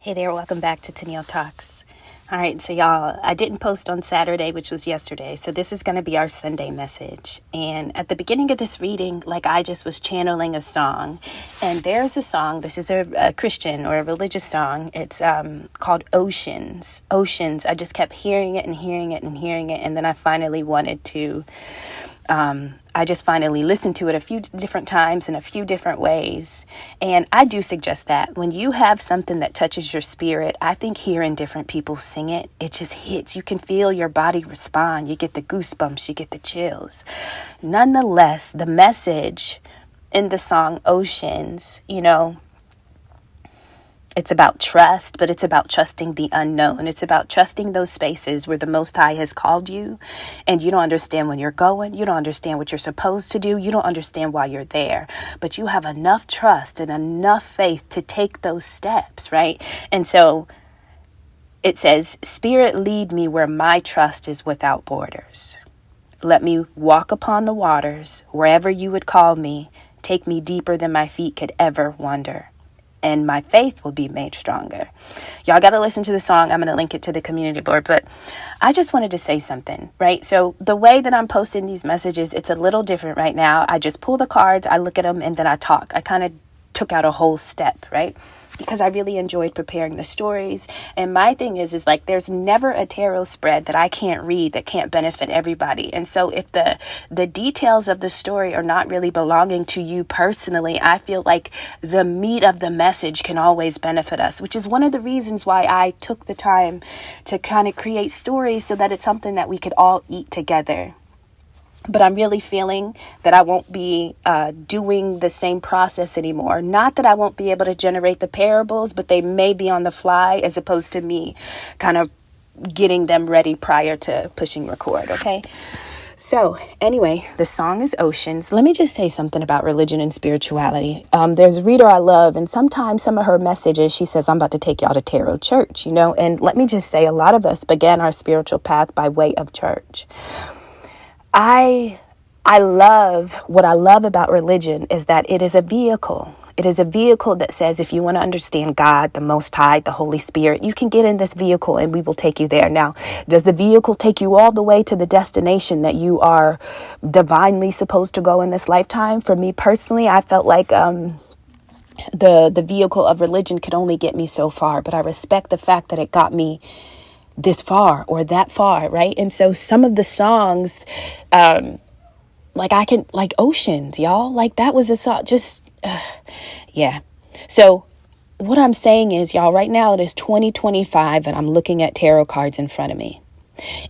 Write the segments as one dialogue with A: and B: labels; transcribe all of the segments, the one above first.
A: Hey there, welcome back to Tennille Talks. All right, so y'all, I didn't post on Saturday, which was yesterday, so this is going to be our Sunday message. And at the beginning of this reading, I just was channeling a song, and there's a song, this is a Christian or a religious song, it's called Oceans. Oceans, I just kept hearing it and hearing it and hearing it, and then I finally wanted to I just finally listened to it a few different times in a few different ways. And I do suggest that when you have something that touches your spirit, I think hearing different people sing it, it just hits. You can feel your body respond. You get the goosebumps, you get the chills. Nonetheless, the message in the song Oceans, it's about trust, but it's about trusting the unknown. It's about trusting those spaces where the Most High has called you and you don't understand when you're going. You don't understand what you're supposed to do. You don't understand why you're there. But you have enough trust and enough faith to take those steps, right? And so it says, Spirit, lead me where my trust is without borders. Let me walk upon the waters wherever you would call me. Take me deeper than my feet could ever wander. And my faith will be made stronger. Y'all got to listen to the song. I'm going to link it to the community board, but I just wanted to say something, right? So the way that I'm posting these messages, it's a little different right now. I just pull the cards, I look at them, and then I talk. I kind of took out a whole step, right? Because I really enjoyed preparing the stories. And my thing is there's never a tarot spread that I can't read that can't benefit everybody. And so if the details of the story are not really belonging to you personally, I feel like the meat of the message can always benefit us, which is one of the reasons why I took the time to kind of create stories so that it's something that we could all eat together. But I'm really feeling that I won't be doing the same process anymore. Not that I won't be able to generate the parables, but they may be on the fly as opposed to me kind of getting them ready prior to pushing record, okay? So anyway, the song is Oceans. Let me just say something about religion and spirituality. There's a reader I love, and sometimes some of her messages, she says, I'm about to take y'all to tarot church, and let me just say a lot of us began our spiritual path by way of church. I love what I love about religion is that it is a vehicle. It is a vehicle that says if you want to understand God, the Most High, the Holy Spirit, you can get in this vehicle and we will take you there. Now, does the vehicle take you all the way to the destination that you are divinely supposed to go in this lifetime? For me personally, I felt like the vehicle of religion could only get me so far, but I respect the fact that it got me this far or that far, right? And so some of the songs, Oceans, y'all, that was a song, yeah. So what I'm saying is, y'all, right now it is 2025 and I'm looking at tarot cards in front of me.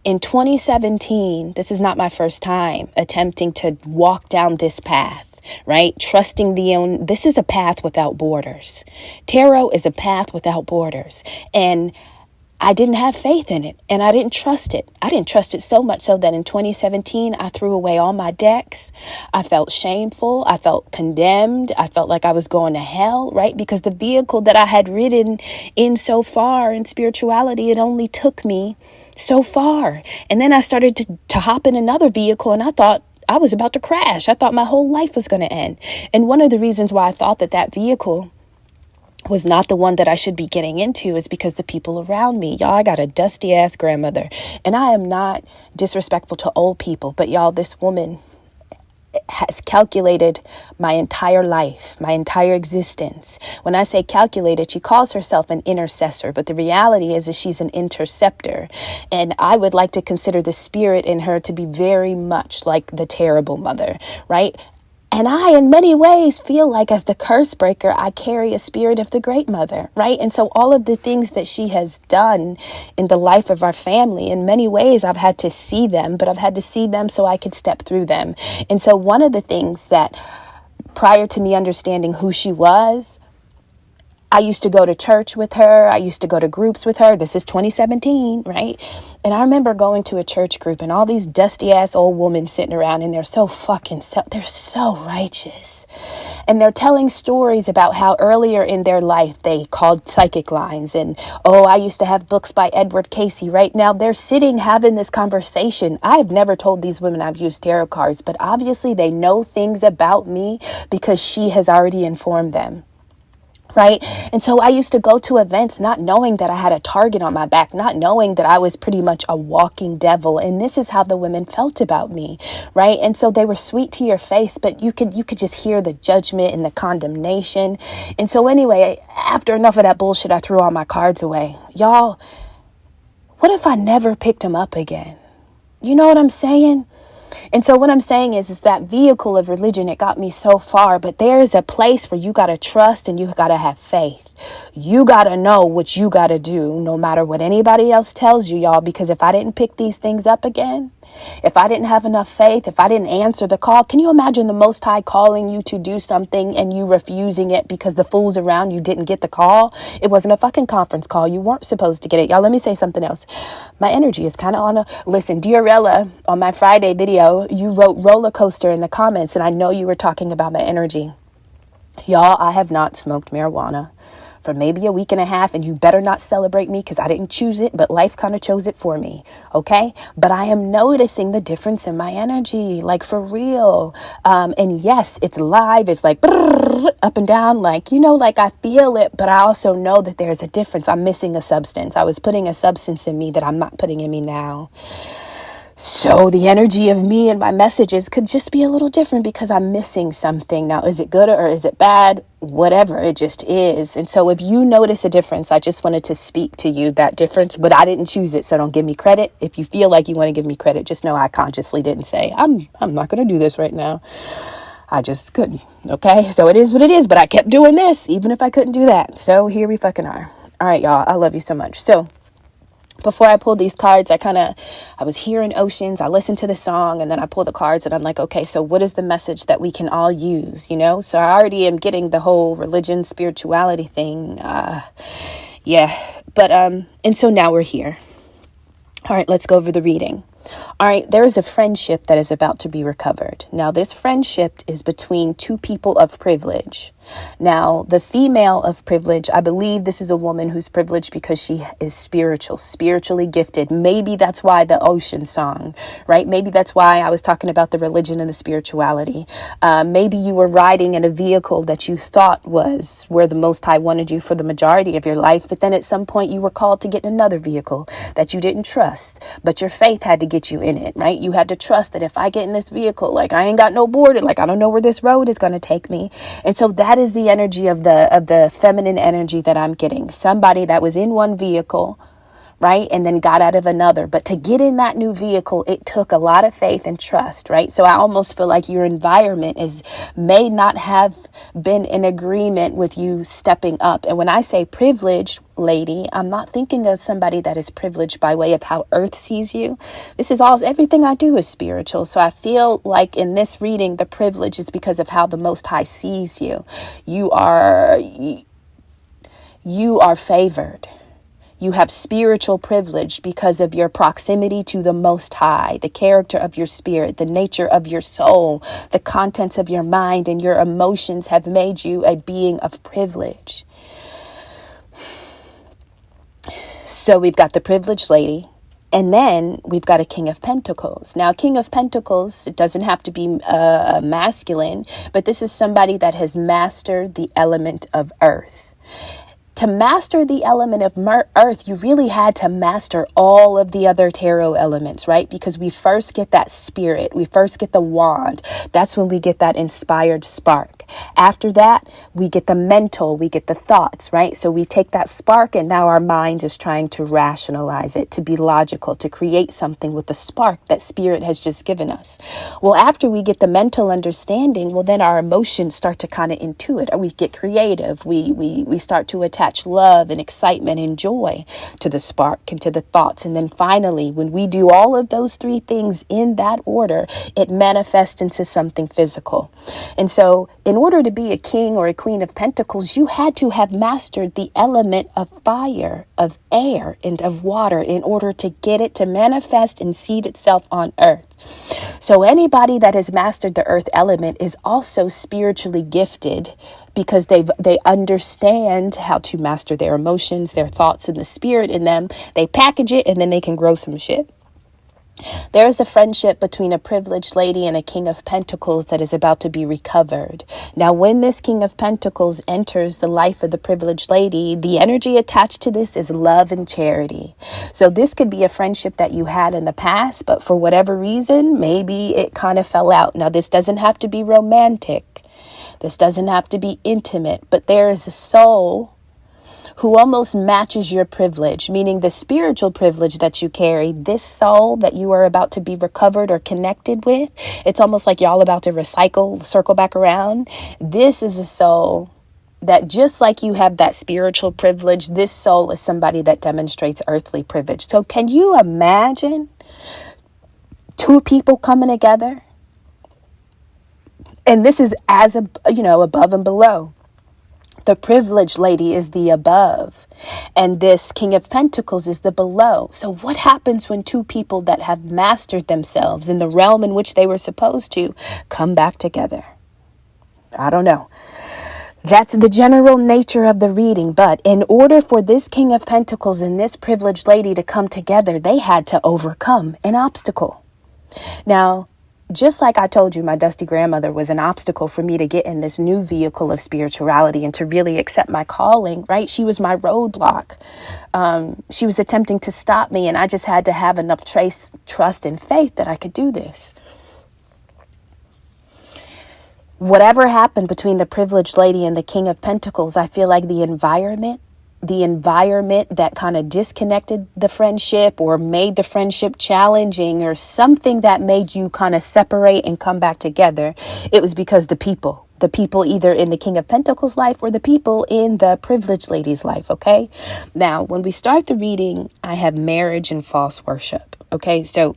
A: In 2017, this is not my first time attempting to walk down this path. Right? Trusting this is a path without borders. Tarot is a path without borders. And I didn't have faith in it and I didn't trust it. I didn't trust it so much so that in 2017, I threw away all my decks. I felt shameful. I felt condemned. I felt like I was going to hell, right? Because the vehicle that I had ridden in so far in spirituality, it only took me so far. And then I started to hop in another vehicle and I thought I was about to crash. I thought my whole life was going to end. And one of the reasons why I thought that vehicle was not the one that I should be getting into is because the people around me, y'all, I got a dusty ass grandmother and I am not disrespectful to old people, but y'all, this woman has calculated my entire life, my entire existence. When I say calculated, she calls herself an intercessor, but the reality is she's an interceptor. And I would like to consider the spirit in her to be very much like the terrible mother, right? And I, in many ways, feel like as the curse breaker, I carry a spirit of the great mother, right? And so all of the things that she has done in the life of our family, in many ways, I've had to see them, but I've had to see them so I could step through them. And so one of the things that prior to me understanding who she was, I used to go to church with her. I used to go to groups with her. This is 2017, right? And I remember going to a church group and all these dusty ass old women sitting around and they're so righteous. And they're telling stories about how earlier in their life they called psychic lines. And, I used to have books by Edward Casey. Right now they're sitting having this conversation. I have never told these women I've used tarot cards, but obviously they know things about me because she has already informed them. right? And so I used to go to events not knowing that I had a target on my back, not knowing that I was pretty much a walking devil. And this is how the women felt about me, right? And so they were sweet to your face, but you could just hear the judgment and the condemnation. And so anyway, after enough of that bullshit, I threw all my cards away. Y'all, what if I never picked them up again? You know what I'm saying? And so what I'm saying is that vehicle of religion, it got me so far, but there is a place where you got to trust and you got to have faith. You got to know what you got to do no matter what anybody else tells you, y'all, because if I didn't pick these things up again, if I didn't have enough faith, if I didn't answer the call, can you imagine the Most High calling you to do something and you refusing it because the fools around you didn't get the call? It wasn't a fucking conference call. You weren't supposed to get it. Y'all, let me say something else. My energy is kind of on a... Listen, Diorella, on my Friday video, you wrote roller coaster in the comments, and I know you were talking about my energy. Y'all, I have not smoked marijuana for maybe a week and a half, and you better not celebrate me because I didn't choose it, but life kind of chose it for me, okay? But I am noticing the difference in my energy, like for real. And yes, it's live. It's like up and down, like, you know, like I feel it, but I also know that there's a difference. I'm missing a substance. I was putting a substance in me that I'm not putting in me now. So the energy of me and my messages could just be a little different because I'm missing something. Now, is it good or is it bad? Whatever, it just is. And so if you notice a difference, I just wanted to speak to you that difference, but I didn't choose it. So don't give me credit. If you feel like you want to give me credit, just know I consciously didn't say, I'm not going to do this right now. I just couldn't. Okay. So it is what it is, but I kept doing this even if I couldn't do that. So here we fucking are. All right, y'all. I love you so much. So before I pulled these cards, I was hearing oceans. I listened to the song and then I pulled the cards and I'm like, okay, so what is the message that we can all use, you know? So I already am getting the whole religion, spirituality thing. Yeah. But, and so now we're here. All right, let's go over the reading. All right, there is a friendship that is about to be recovered. Now, this friendship is between two people of privilege. Now, the female of privilege, I believe this is a woman who's privileged because she is spiritually gifted. Maybe that's why the ocean song, right? Maybe that's why I was talking about the religion and the spirituality. Maybe you were riding in a vehicle that you thought was where the Most High wanted you for the majority of your life. But then at some point you were called to get in another vehicle that you didn't trust, but your faith had to get you in it, right? You had to trust that if I get in this vehicle, like I ain't got no border, like I don't know where this road is going to take me. And so that is the energy of the feminine energy that I'm getting. Somebody that was in one vehicle, right? And then got out of another. But to get in that new vehicle, it took a lot of faith and trust, right? So I almost feel like your environment may not have been in agreement with you stepping up. And when I say privileged, lady, I'm not thinking of somebody that is privileged by way of how earth sees you. Everything I do is spiritual. So I feel like in this reading, the privilege is because of how the Most High sees you. You are favored. You have spiritual privilege because of your proximity to the Most High, the character of your spirit, the nature of your soul, the contents of your mind and your emotions have made you a being of privilege. So we've got the privileged lady, and then we've got a King of Pentacles. Now, King of Pentacles, it doesn't have to be masculine, but this is somebody that has mastered the element of earth. To master the element of earth, you really had to master all of the other tarot elements, right? Because we first get that spirit. We first get the wand. That's when we get that inspired spark. After that, we get the mental, we get the thoughts, right? So we take that spark and now our mind is trying to rationalize it, to be logical, to create something with the spark that spirit has just given us. Well, after we get the mental understanding, well, then our emotions start to kind of intuit, or we get creative. We start to attach love and excitement and joy to the spark and to the thoughts. And then finally, when we do all of those three things in that order, it manifests into something physical. And so in order to be a king or a queen of pentacles, you had to have mastered the element of fire, of air, and of water in order to get it to manifest and seed itself on earth. So anybody that has mastered the earth element is also spiritually gifted because they understand how to master their emotions, their thoughts, and the spirit in them. They package it and then they can grow some shit. There is a friendship between a privileged lady and a king of pentacles that is about to be recovered. Now, when this king of pentacles enters the life of the privileged lady, the energy attached to this is love and charity. So this could be a friendship that you had in the past, but for whatever reason, maybe it kind of fell out. Now, this doesn't have to be romantic. This doesn't have to be intimate, but there is a soul who almost matches your privilege, meaning the spiritual privilege that you carry. This soul that you are about to be recovered or connected with, it's almost like y'all about to circle back around. This is a soul that, just like you have that spiritual privilege, this soul is somebody that demonstrates earthly privilege. So can you imagine two people coming together? And this is above and below. The privileged lady is the above, and this king of pentacles is the below. So what happens when two people that have mastered themselves in the realm in which they were supposed to come back together? I don't know. That's the general nature of the reading. But in order for this king of pentacles and this privileged lady to come together, they had to overcome an obstacle. Now, just like I told you, my dusty grandmother was an obstacle for me to get in this new vehicle of spirituality and to really accept my calling, right? She was my roadblock. She was attempting to stop me, and I just had to have enough trust and faith that I could do this. Whatever happened between the privileged lady and the king of pentacles, I feel like the environment that kind of disconnected the friendship or made the friendship challenging or something that made you kind of separate and come back together, it was because the people either in the king of pentacles life or the people in the privileged lady's life. Okay. Now, when we start the reading, I have marriage and false worship. Okay. So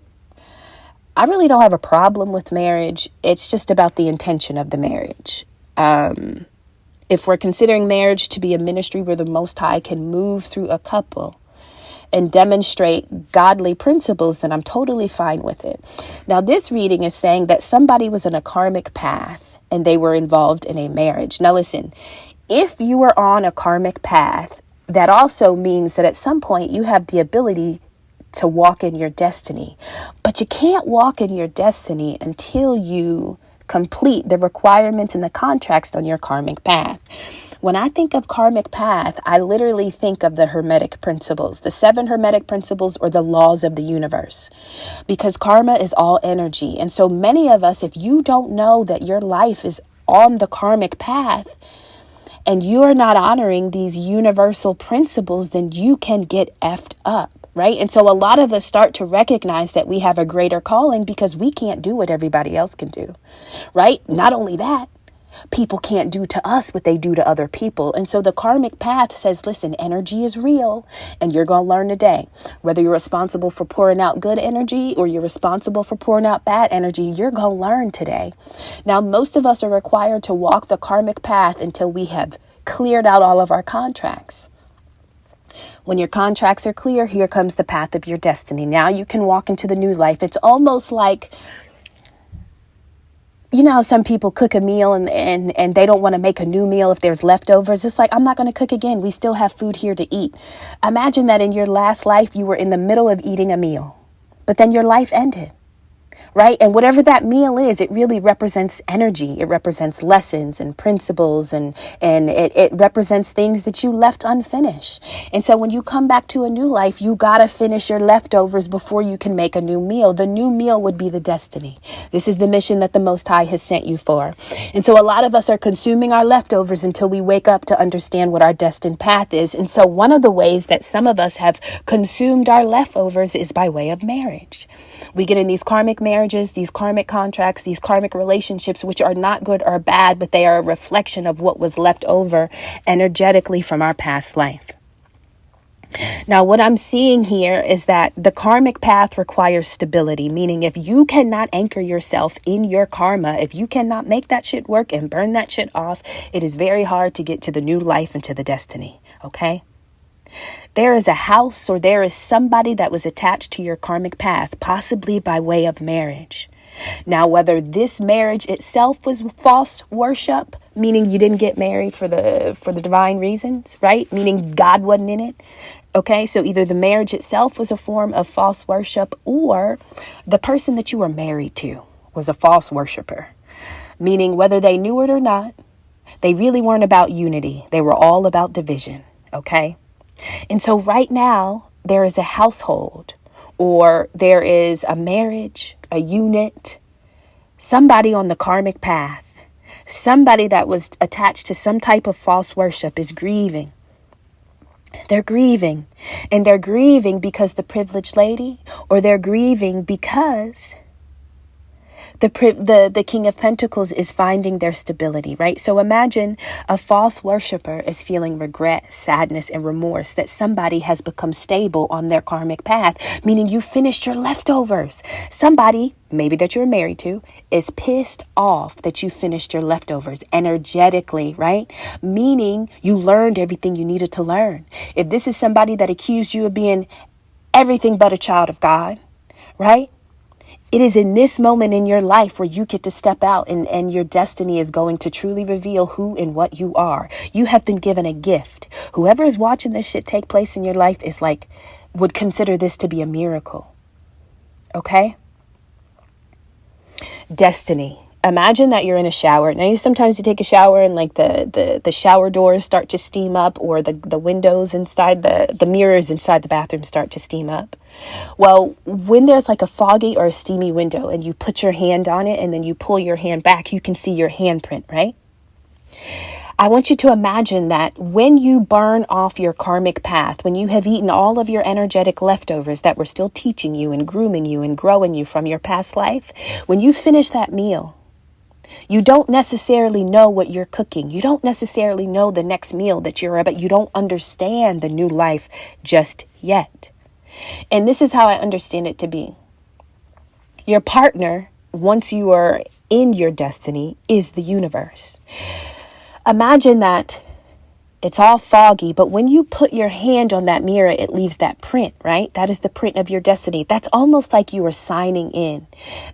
A: I really don't have a problem with marriage. It's just about the intention of the marriage. If we're considering marriage to be a ministry where the Most High can move through a couple and demonstrate godly principles, then I'm totally fine with it. Now, this reading is saying that somebody was on a karmic path and they were involved in a marriage. Now, listen, if you are on a karmic path, that also means that at some point you have the ability to walk in your destiny. But you can't walk in your destiny until you complete the requirements and the contracts on your karmic path. When I think of karmic path, I literally think of the Hermetic principles, the 7 Hermetic principles or the laws of the universe, because karma is all energy. And so many of us, if you don't know that your life is on the karmic path and you are not honoring these universal principles, then you can get effed up. Right. And so a lot of us start to recognize that we have a greater calling because we can't do what everybody else can do. Right. Not only that, people can't do to us what they do to other people. And so the karmic path says, listen, energy is real and you're going to learn today. Whether you're responsible for pouring out good energy or you're responsible for pouring out bad energy, you're going to learn today. Now, most of us are required to walk the karmic path until we have cleared out all of our contracts. When your contracts are clear, here comes the path of your destiny. Now you can walk into the new life. It's almost like, you know how some people cook a meal and they don't want to make a new meal if there's leftovers. It's like, I'm not going to cook again. We still have food here to eat. Imagine that in your last life, you were in the middle of eating a meal, but then your life ended. Right. And whatever that meal is, it really represents energy. It represents lessons and principles and it represents things that you left unfinished. And so when you come back to a new life, you got to finish your leftovers before you can make a new meal. The new meal would be the destiny. This is the mission that the Most High has sent you for. And so a lot of us are consuming our leftovers until we wake up to understand what our destined path is. And so one of the ways that some of us have consumed our leftovers is by way of marriage. We get in these karmic marriages, these karmic contracts, these karmic relationships, which are not good or bad, but they are a reflection of what was left over energetically from our past life. Now, what I'm seeing here is that the karmic path requires stability, meaning if you cannot anchor yourself in your karma, if you cannot make that shit work and burn that shit off, it is very hard to get to the new life and to the destiny. Okay? There is a house or there is somebody that was attached to your karmic path, possibly by way of marriage. Now, whether this marriage itself was false worship, meaning you didn't get married for the divine reasons, right? Meaning God wasn't in it. Okay, so either the marriage itself was a form of false worship, or the person that you were married to was a false worshiper. Meaning whether they knew it or not, they really weren't about unity. They were all about division. Okay. And so right now there is a household, or there is a marriage, a unit, somebody on the karmic path, somebody that was attached to some type of false worship is grieving. They're grieving, and they're grieving because the privileged lady, or they're grieving because the King of Pentacles is finding their stability, right? So imagine a false worshiper is feeling regret, sadness, and remorse that somebody has become stable on their karmic path, meaning you finished your leftovers. Somebody, maybe that you're married to, is pissed off that you finished your leftovers energetically, right? Meaning you learned everything you needed to learn. If this is somebody that accused you of being everything but a child of God, right? It is in this moment in your life where you get to step out and your destiny is going to truly reveal who and what you are. You have been given a gift. Whoever is watching this shit take place in your life is would consider this to be a miracle. Okay? Destiny. Imagine that you're in a shower. Now, sometimes you take a shower and the shower doors start to steam up, or the windows inside the mirrors inside the bathroom start to steam up. Well, when there's like a foggy or a steamy window and you put your hand on it and then you pull your hand back, you can see your handprint, right? I want you to imagine that when you burn off your karmic path, when you have eaten all of your energetic leftovers that were still teaching you and grooming you and growing you from your past life, when you finish that meal, you don't necessarily know what you're cooking. You don't necessarily know the next meal that you're about. You don't understand the new life just yet. And this is how I understand it to be. Your partner, once you are in your destiny, is the universe. Imagine that it's all foggy, but when you put your hand on that mirror, it leaves that print, right? That is the print of your destiny. That's almost like you are signing in.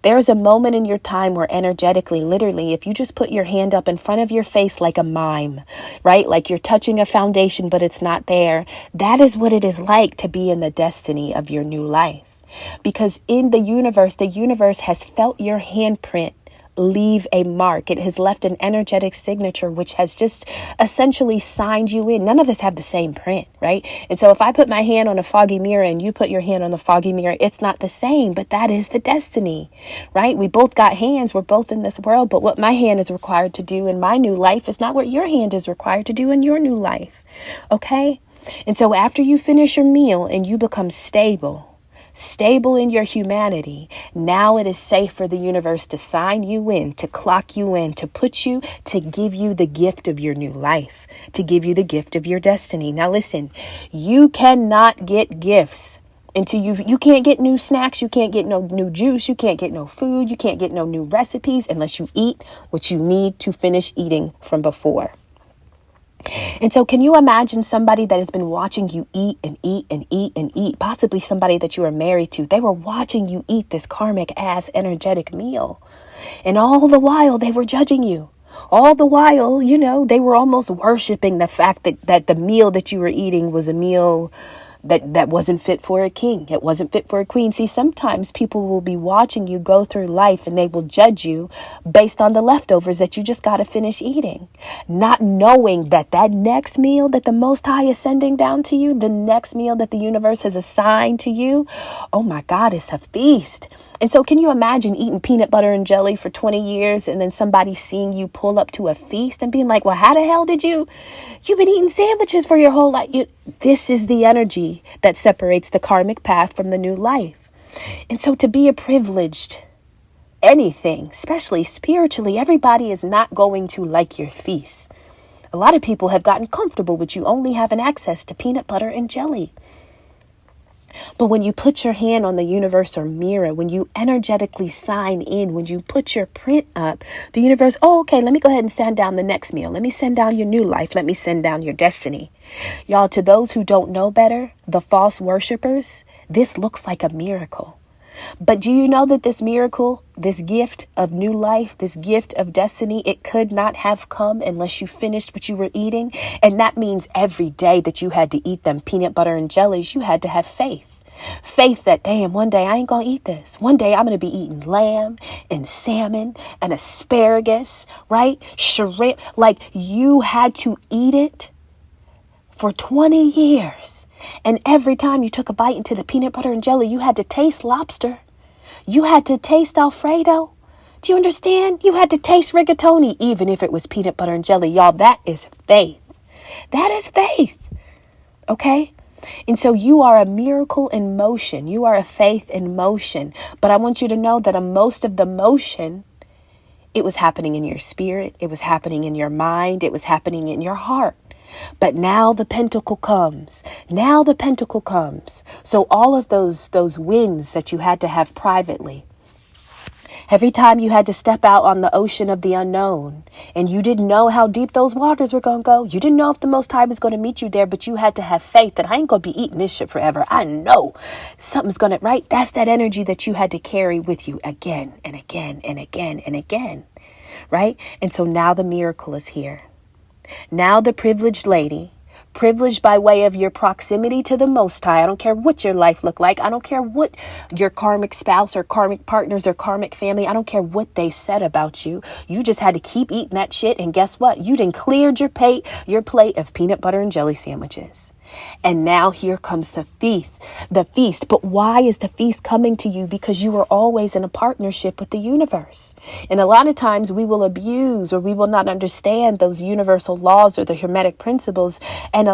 A: There is a moment in your time where energetically, literally, if you just put your hand up in front of your face like a mime, right? Like you're touching a foundation, but it's not there. That is what it is like to be in the destiny of your new life. Because in the universe has felt your handprint leave a mark. It has left an energetic signature, which has just essentially signed you in. None of us have the same print, right? And so if I put my hand on a foggy mirror and you put your hand on the foggy mirror, it's not the same, but that is the destiny, right? We both got hands. We're both in this world, but what my hand is required to do in my new life is not what your hand is required to do in your new life. Okay? And so after you finish your meal and you become stable in your humanity, now it is safe for the universe to sign you in, to clock you in, to put you, to give you the gift of your new life, to give you the gift of your destiny. Now listen, you cannot get gifts until you can't get new snacks, you can't get no new juice, you can't get no food, you can't get no new recipes unless you eat what you need to finish eating from before. And so can you imagine somebody that has been watching you eat and eat and eat and eat, possibly somebody that you are married to? They were watching you eat this karmic ass energetic meal. And all the while they were judging you. All the while, they were almost worshiping the fact that the meal that you were eating was a meal that wasn't fit for a king. It wasn't fit for a queen. See, sometimes people will be watching you go through life and they will judge you based on the leftovers that you just got to finish eating, not knowing that next meal that the Most High is sending down to you, the next meal that the universe has assigned to you, oh my God, it's a feast. And so can you imagine eating peanut butter and jelly for 20 years and then somebody seeing you pull up to a feast and being like, well, how the hell you've been eating sandwiches for your whole life? This is the energy that separates the karmic path from the new life. And so to be a privileged anything, especially spiritually, everybody is not going to like your feast. A lot of people have gotten comfortable with you only having access to peanut butter and jelly. But when you put your hand on the universe or mirror, when you energetically sign in, when you put your print up, the universe, okay, let me go ahead and send down the next meal. Let me send down your new life. Let me send down your destiny. Y'all, to those who don't know better, the false worshipers, this looks like a miracle. But do you know that this miracle, this gift of new life, this gift of destiny, it could not have come unless you finished what you were eating? And that means every day that you had to eat them peanut butter and jellies, you had to have faith. Faith that, damn, one day I ain't gonna eat this. One day I'm gonna be eating lamb and salmon and asparagus, right? Shrimp. Like, you had to eat it for 20 years. And every time you took a bite into the peanut butter and jelly, you had to taste lobster. You had to taste Alfredo. Do you understand? You had to taste rigatoni, even if it was peanut butter and jelly. Y'all, that is faith. That is faith. Okay? And so you are a miracle in motion. You are a faith in motion. But I want you to know that most of the motion, it was happening in your spirit. It was happening in your mind. It was happening in your heart. But now the pentacle comes. Now the pentacle comes. So all of those wins that you had to have privately, every time you had to step out on the ocean of the unknown and you didn't know how deep those waters were going to go. You didn't know if the Most High was going to meet you there, but you had to have faith that I ain't going to be eating this shit forever. I know something's going to, right? That's that energy that you had to carry with you again and again and again and again, right? And so now the miracle is here. Now the privileged lady, privileged by way of your proximity to the Most High. I don't care what your life looked like. I don't care what your karmic spouse or karmic partners or karmic family, I don't care what they said about you. You just had to keep eating that shit. And guess what? You done cleared your plate of peanut butter and jelly sandwiches. And now here comes the feast. But why is the feast coming to you? Because you were always in a partnership with the universe. And a lot of times we will abuse or we will not understand those universal laws or the hermetic principles. And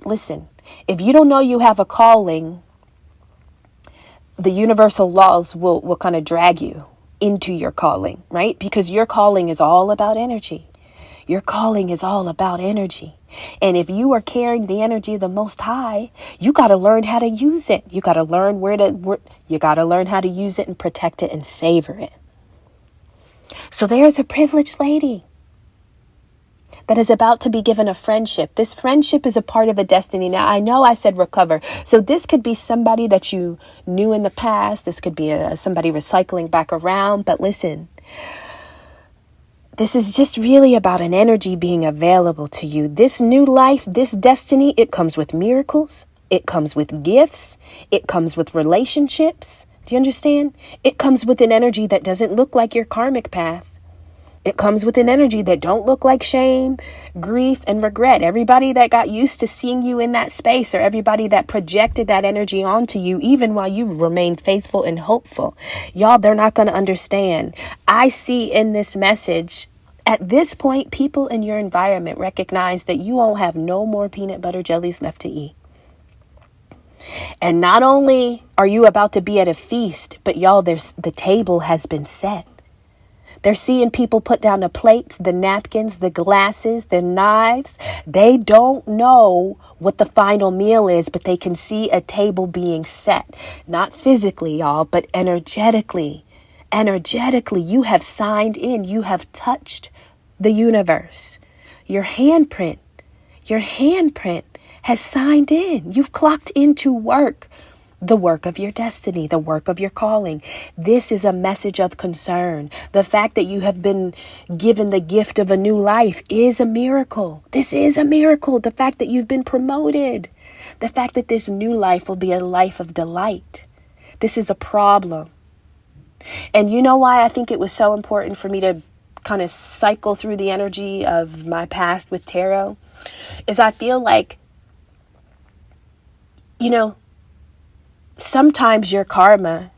A: listen, if you don't know you have a calling, the universal laws will kind of drag you into your calling, right? Because your calling is all about energy. Your calling is all about energy. And if you are carrying the energy of the Most High, you got to learn how to use it. You got to learn you got to learn how to use it and protect it and savor it. So there's a privileged lady that is about to be given a friendship. This friendship is a part of a destiny. Now, I know I said recover. So this could be somebody that you knew in the past. This could be somebody recycling back around. But listen, this is just really about an energy being available to you. This new life, this destiny, it comes with miracles. It comes with gifts. It comes with relationships. Do you understand? It comes with an energy that doesn't look like your karmic path. It comes with an energy that don't look like shame, grief, and regret. Everybody that got used to seeing you in that space, or everybody that projected that energy onto you, even while you remain faithful and hopeful, y'all, they're not going to understand. I see in this message, at this point, people in your environment recognize that you won't have no more peanut butter jellies left to eat. And not only are you about to be at a feast, but y'all, the table has been set. They're seeing people put down the plates, the napkins, the glasses, the knives. They don't know what the final meal is, but they can see a table being set. Not physically, y'all, but energetically. Energetically, you have signed in. You have touched the universe. Your handprint has signed in. You've clocked into work. The work of your destiny, the work of your calling. This is a message of concern. The fact that you have been given the gift of a new life is a miracle. This is a miracle. The fact that you've been promoted. The fact that this new life will be a life of delight. This is a problem. And you know why I think it was so important for me to kind of cycle through the energy of my past with tarot? Is I feel like, sometimes your karma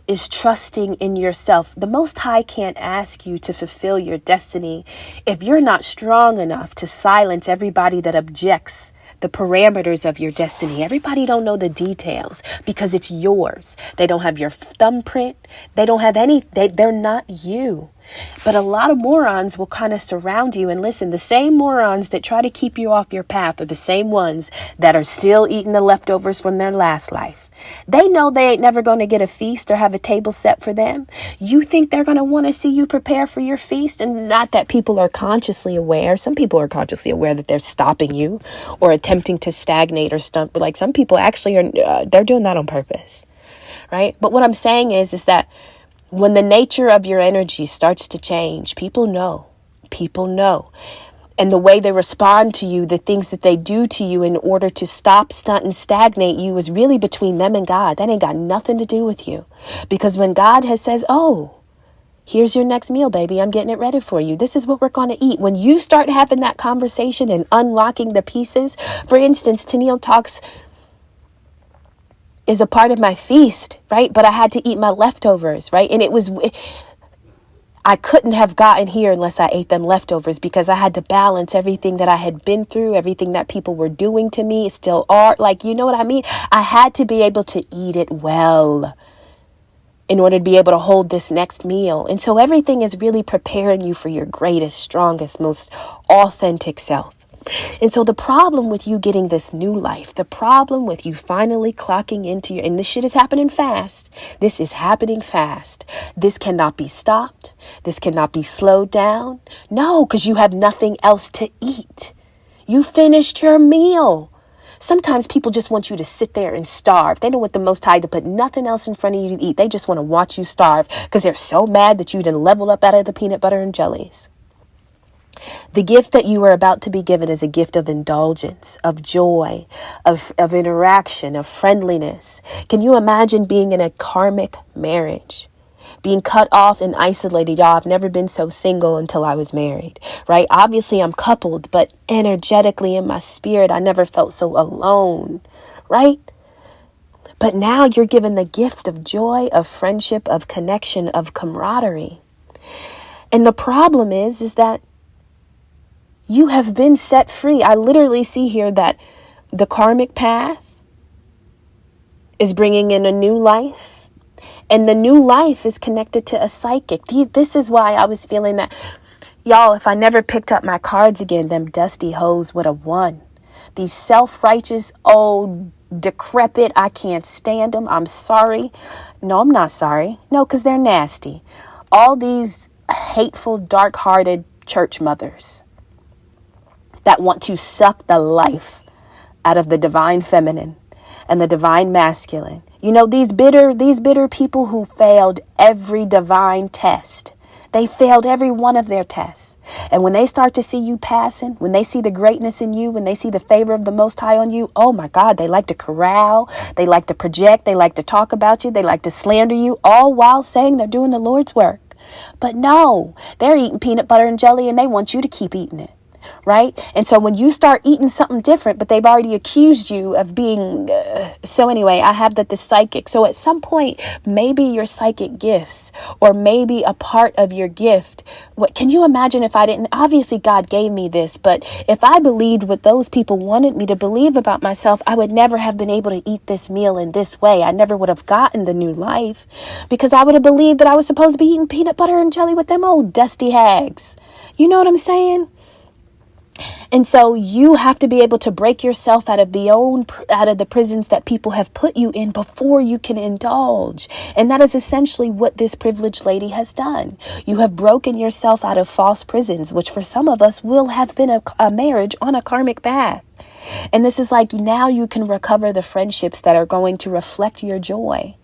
A: is trusting in yourself. The Most High can't ask you to fulfill your destiny if you're not strong enough to silence everybody that objects the parameters of your destiny. Everybody don't know the details because it's yours. They don't have your thumbprint. They don't have they're not you. But a lot of morons will kind of surround you. And listen, the same morons that try to keep you off your path are the same ones that are still eating the leftovers from their last life. They know they ain't never going to get a feast or have a table set for them. You think they're going to want to see you prepare for your feast? And not that people are consciously aware. Some people are consciously aware that they're stopping you or attempting to stagnate or stump. But like some people actually are, they're doing that on purpose. right? But what I'm saying is that when the nature of your energy starts to change, people know. And the way they respond to you, the things that they do to you in order to stop, stunt, and stagnate you is really between them and God. That ain't got nothing to do with you. Because when God has says, oh, here's your next meal, baby, I'm getting it ready for you. This is what we're going to eat. When you start having that conversation and unlocking the pieces, for instance, Tennille Talks is a part of my feast, right? But I had to eat my leftovers, right? And I couldn't have gotten here unless I ate them leftovers, because I had to balance everything that I had been through, everything that people were doing to me, still are. Like, you know what I mean? I had to be able to eat it well in order to be able to hold this next meal. And so everything is really preparing you for your greatest, strongest, most authentic self. And so the problem with you getting this new life, the problem with you finally clocking into and this shit is happening fast. This is happening fast. This cannot be stopped. This cannot be slowed down. No, because you have nothing else to eat. You finished your meal. Sometimes people just want you to sit there and starve. They don't want the Most High to put nothing else in front of you to eat. They just want to watch you starve because they're so mad that you done leveled up out of the peanut butter and jellies. The gift that you are about to be given is a gift of indulgence, of joy, of interaction, of friendliness. Can you imagine being in a karmic marriage? Being cut off and isolated. Y'all, I've never been so single until I was married, right? Obviously, I'm coupled, but energetically in my spirit, I never felt so alone, right? But now you're given the gift of joy, of friendship, of connection, of camaraderie. And the problem is that you have been set free. I literally see here that the karmic path is bringing in a new life. And the new life is connected to a psychic. This is why I was feeling that, y'all, if I never picked up my cards again, them dusty hoes would have won. These self-righteous, old, decrepit, I can't stand them. I'm sorry. No, I'm not sorry. No, because they're nasty. All these hateful, dark-hearted church mothers that want to suck the life out of the divine feminine and the divine masculine. You know, these bitter people who failed every divine test. They failed every one of their tests. And when they start to see you passing, when they see the greatness in you, when they see the favor of the Most High on you, oh my God, they like to corral, they like to project, they like to talk about you, they like to slander you, all while saying they're doing the Lord's work. But no, they're eating peanut butter and jelly and they want you to keep eating it. Right? And so when you start eating something different, but they've already accused you of being, so anyway, I have that the psychic. So at some point, maybe your psychic gifts, or maybe a part of your gift. What can you imagine if I didn't? Obviously, God gave me this, but if I believed what those people wanted me to believe about myself, I would never have been able to eat this meal in this way. I never would have gotten the new life because I would have believed that I was supposed to be eating peanut butter and jelly with them old dusty hags. You know what I'm saying? And so you have to be able to break yourself out of the prisons that people have put you in before you can indulge. And that is essentially what this privileged lady has done. You have broken yourself out of false prisons, which for some of us will have been a marriage on a karmic path. And this is like now you can recover the friendships that are going to reflect your joy.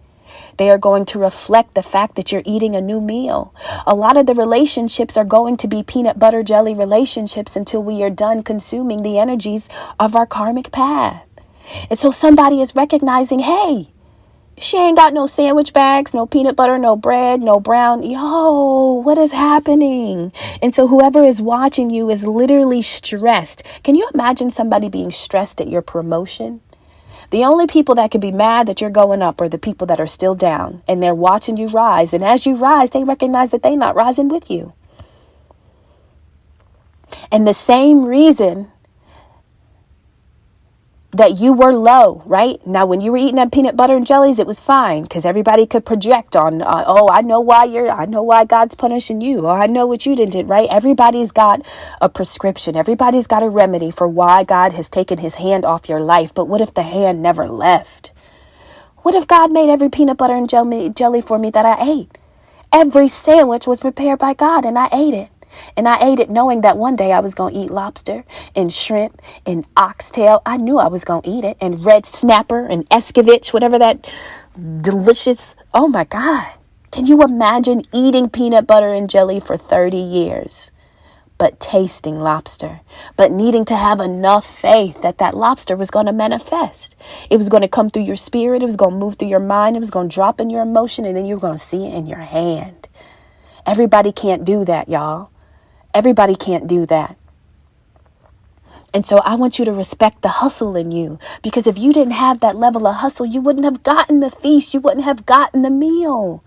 A: They are going to reflect the fact that you're eating a new meal. A lot of the relationships are going to be peanut butter jelly relationships until we are done consuming the energies of our karmic path. And so somebody is recognizing, hey, she ain't got no sandwich bags, no peanut butter, no bread, no brown. Yo, what is happening? And so whoever is watching you is literally stressed. Can you imagine somebody being stressed at your promotion? The only people that could be mad that you're going up are the people that are still down, and they're watching you rise. And as you rise, they recognize that they're not rising with you. And the same reason that you were low, right? Now, when you were eating that peanut butter and jellies, it was fine because everybody could project on, I know why God's punishing you. Or I know what you did, right? Everybody's got a prescription. Everybody's got a remedy for why God has taken his hand off your life. But what if the hand never left? What if God made every peanut butter and jelly for me that I ate? Every sandwich was prepared by God and I ate it. And I ate it knowing that one day I was going to eat lobster and shrimp and oxtail. I knew I was going to eat it. And red snapper and escovitch, whatever that delicious. Oh my God. Can you imagine eating peanut butter and jelly for 30 years, but tasting lobster, but needing to have enough faith that that lobster was going to manifest? It was going to come through your spirit. It was going to move through your mind. It was going to drop in your emotion, and then you're going to see it in your hand. Everybody can't do that, y'all. Everybody can't do that. And so I want you to respect the hustle in you, because if you didn't have that level of hustle, you wouldn't have gotten the feast. You wouldn't have gotten the meal.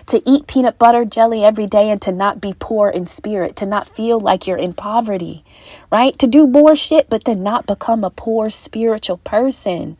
A: To eat peanut butter jelly every day and to not be poor in spirit, to not feel like you're in poverty, right? To do more shit, but then not become a poor spiritual person.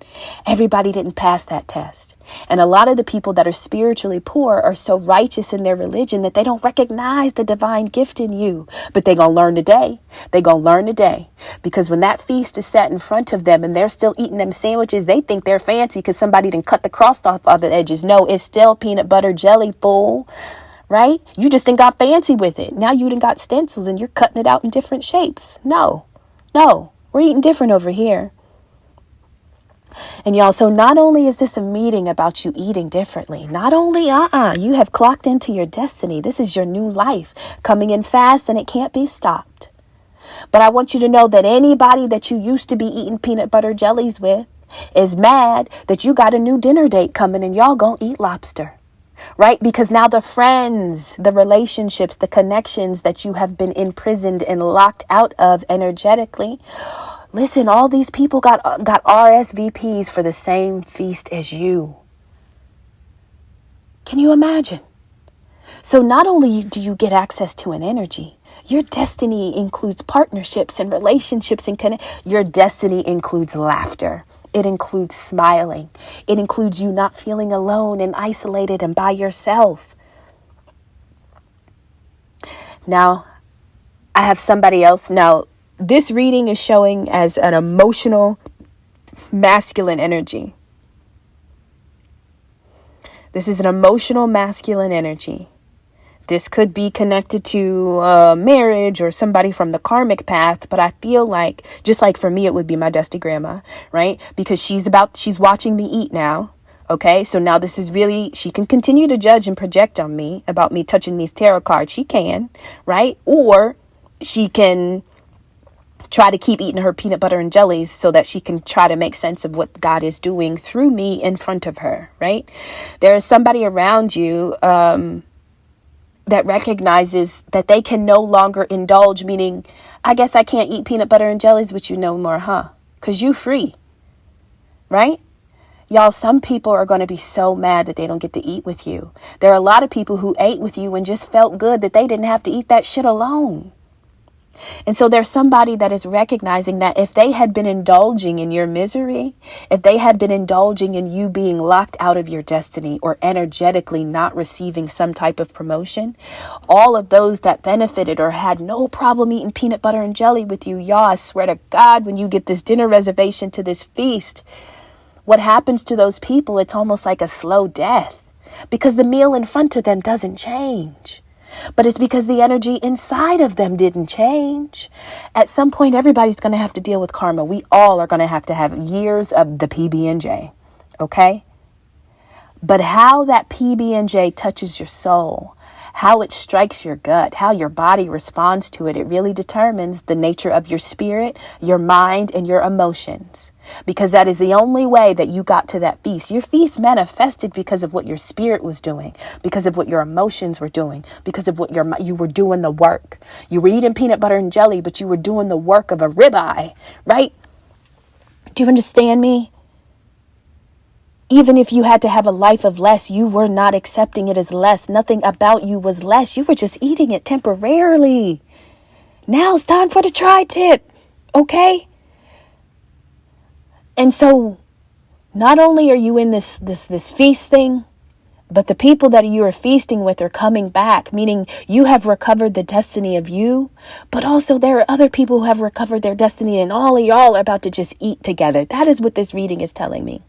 A: Everybody didn't pass that test. And a lot of the people that are spiritually poor are so righteous in their religion that they don't recognize the divine gift in you. But they're going to learn today. They're going to learn today. Because when that feast is set in front of them and they're still eating them sandwiches, they think they're fancy because somebody didn't cut the crust off of the edges. No, it's still peanut butter jelly, fool. Right? You just done got fancy with it. Now you done got stencils and you're cutting it out in different shapes. No, we're eating different over here. And y'all, so not only is this a meeting about you eating differently, not only, you have clocked into your destiny. This is your new life coming in fast and it can't be stopped. But I want you to know that anybody that you used to be eating peanut butter jellies with is mad that you got a new dinner date coming and y'all gonna eat lobster. Right? Because now the friends, the relationships, the connections that you have been imprisoned and locked out of energetically. Listen, all these people got RSVPs for the same feast as you. Can you imagine? So not only do you get access to an energy, your destiny includes partnerships and relationships and your destiny includes laughter. It includes smiling. It includes you not feeling alone and isolated and by yourself. Now, I have somebody else. Now, this reading is showing as an emotional, masculine energy. This is an emotional, masculine energy. This could be connected to marriage or somebody from the karmic path. But I feel like, just like for me, it would be my dusty grandma, right? Because she's watching me eat now. Okay, so now this is really, she can continue to judge and project on me about me touching these tarot cards. She can, right? Or she can try to keep eating her peanut butter and jellies so that she can try to make sense of what God is doing through me in front of her, right? There is somebody around you that recognizes that they can no longer indulge, meaning, I guess I can't eat peanut butter and jellies with you no more, huh? Because you free, right? Y'all, some people are going to be so mad that they don't get to eat with you. There are a lot of people who ate with you and just felt good that they didn't have to eat that shit alone. And so there's somebody that is recognizing that if they had been indulging in your misery, if they had been indulging in you being locked out of your destiny or energetically not receiving some type of promotion, all of those that benefited or had no problem eating peanut butter and jelly with you, y'all, I swear to God, when you get this dinner reservation to this feast, what happens to those people, it's almost like a slow death because the meal in front of them doesn't change. But it's because the energy inside of them didn't change. At some point, everybody's going to have to deal with karma. We all are going to have years of the PB&J. Okay? But how that PB&J touches your soul, how it strikes your gut, how your body responds to it, it really determines the nature of your spirit, your mind, and your emotions. Because that is the only way that you got to that feast. Your feast manifested because of what your spirit was doing, because of what your emotions were doing, because of what you were doing the work. You were eating peanut butter and jelly, but you were doing the work of a ribeye, right? Do you understand me? Even if you had to have a life of less, you were not accepting it as less. Nothing about you was less. You were just eating it temporarily. Now it's time for the tri-tip. Okay? And so not only are you in this feast thing, but the people that you are feasting with are coming back, meaning you have recovered the destiny of you, but also there are other people who have recovered their destiny and all of y'all are about to just eat together. That is what this reading is telling me.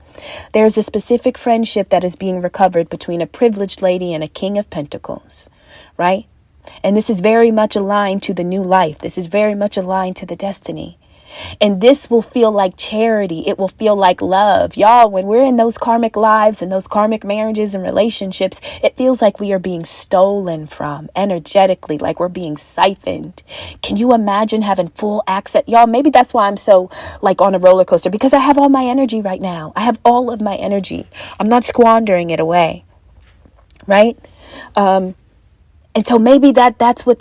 A: There's a specific friendship that is being recovered between a privileged lady and a king of pentacles, right? And this is very much aligned to the new life. This is very much aligned to the destiny. And this will feel like charity. It will feel like love. Y'all, when we're in those karmic lives and those karmic marriages and relationships, it feels like we are being stolen from energetically, like we're being siphoned. Can you imagine having full access? Y'all, maybe that's why I'm so like on a roller coaster, because I have all my energy right now. I have all of my energy. I'm not squandering it away. Right? And so maybe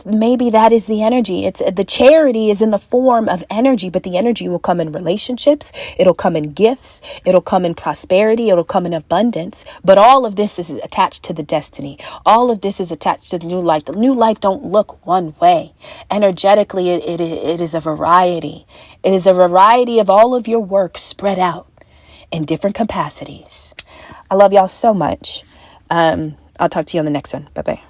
A: maybe that is the energy. It's the charity is in the form of energy, but the energy will come in relationships. It'll come in gifts. It'll come in prosperity. It'll come in abundance. But all of this is attached to the destiny. All of this is attached to the new life. The new life don't look one way. Energetically, it is a variety. It is a variety of all of your work spread out in different capacities. I love y'all so much. I'll talk to you on the next one. Bye-bye.